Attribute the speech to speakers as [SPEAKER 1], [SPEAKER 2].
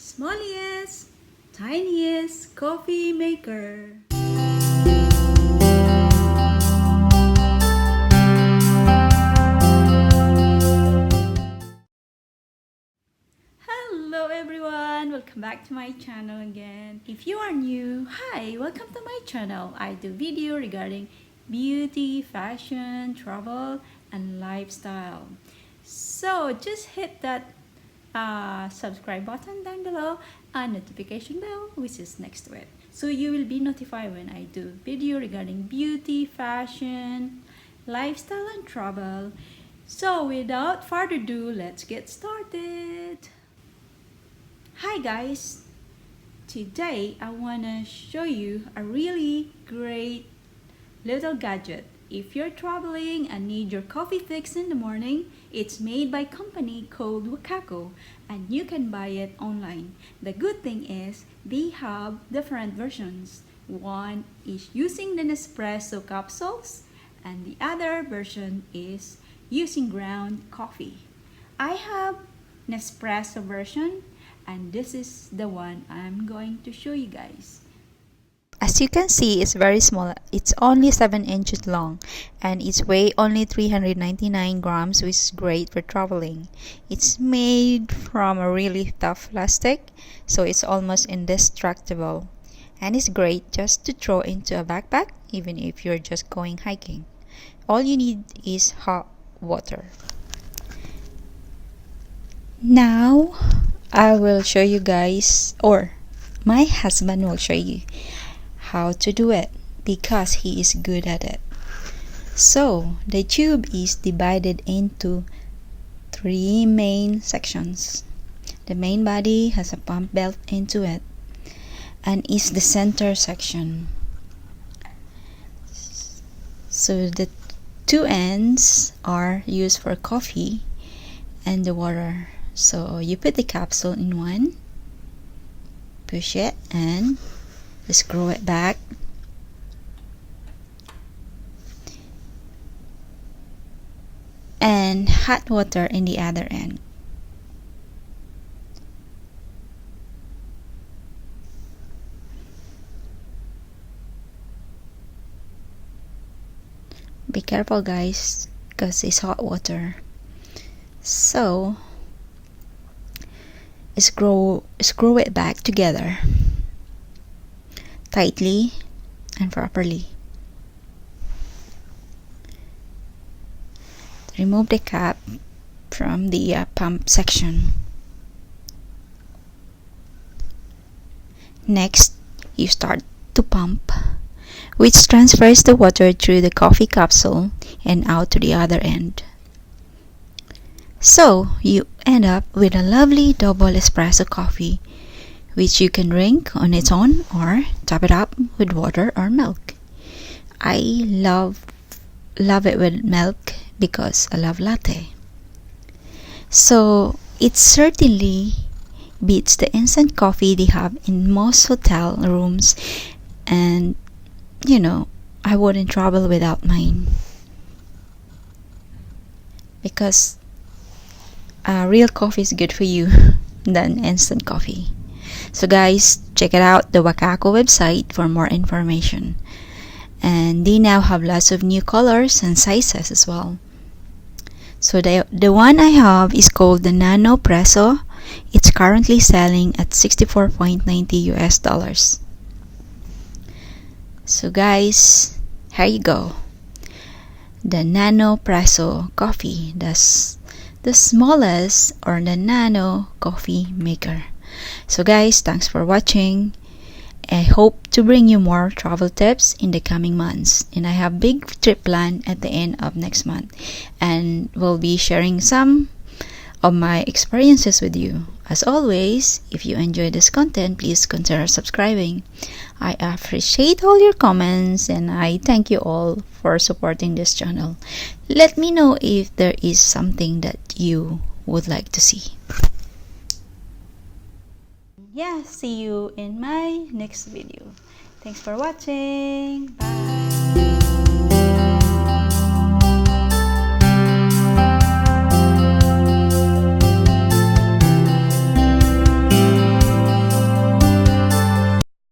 [SPEAKER 1] smallest, tiniest coffee maker. Hello everyone, welcome back to my channel again. If you are new, hi, welcome to my channel. I do video regarding beauty, fashion, travel, and lifestyle. So just hit that subscribe button down below and notification bell which is next to it, so you will be notified when I do video regarding beauty, fashion, lifestyle, and travel. So without further ado, let's get started. Hi guys, today I wanna show you a really great little gadget. If you're traveling and need your coffee fix in the morning, it's made by a company called Wakako and you can buy it online. The good thing is they have different versions. One is using the Nespresso capsules and the other version is using ground coffee. I have Nespresso version and this is the one I'm going to show you guys.
[SPEAKER 2] As you can see, it's very small. It's only 7 inches long and its weight only 399 grams, which is great for traveling. It's made from a really tough plastic, so it's almost indestructible. And it's great just to throw into a backpack, even if you're just going hiking. All you need is hot water. Now, I will show you guys, or my husband will show you how to do it because he is good at it. So the tube is divided into 3 main sections. The main body has a pump belt into it and is the center section. So the 2 ends are used for coffee and the water. So you put the capsule in one, push it and screw it back, and hot water in the other end. Be careful guys, because it's hot water. So screw it back together tightly and properly. Remove the cap from the pump section. Next, you start to pump, which transfers the water through the coffee capsule and out to the other end. So you end up with a lovely double espresso coffee, which you can drink on its own or top it up with water or milk. I love it with milk because I love latte. So it certainly beats the instant coffee they have in most hotel rooms, and you know, I wouldn't travel without mine because real coffee is good for you than instant coffee. So guys, check it out, the Wakako website, for more information. And they now have lots of new colors and sizes as well. So the one I have is called the Nano Peso. It's currently selling at $64.90 US. So guys, here you go. The Nano Peso coffee, that's the smallest or the nano coffee maker. So guys, thanks for watching. I hope to bring you more travel tips in the coming months, and I have big trip plan at the end of next month, and we'll be sharing some of my experiences with you. As always, if you enjoy this content, please consider subscribing. I appreciate all your comments and I thank you all for supporting this channel. Let me know if there is something that you would like to see.
[SPEAKER 1] Yeah, see you in my next video. Thanks for watching. Bye.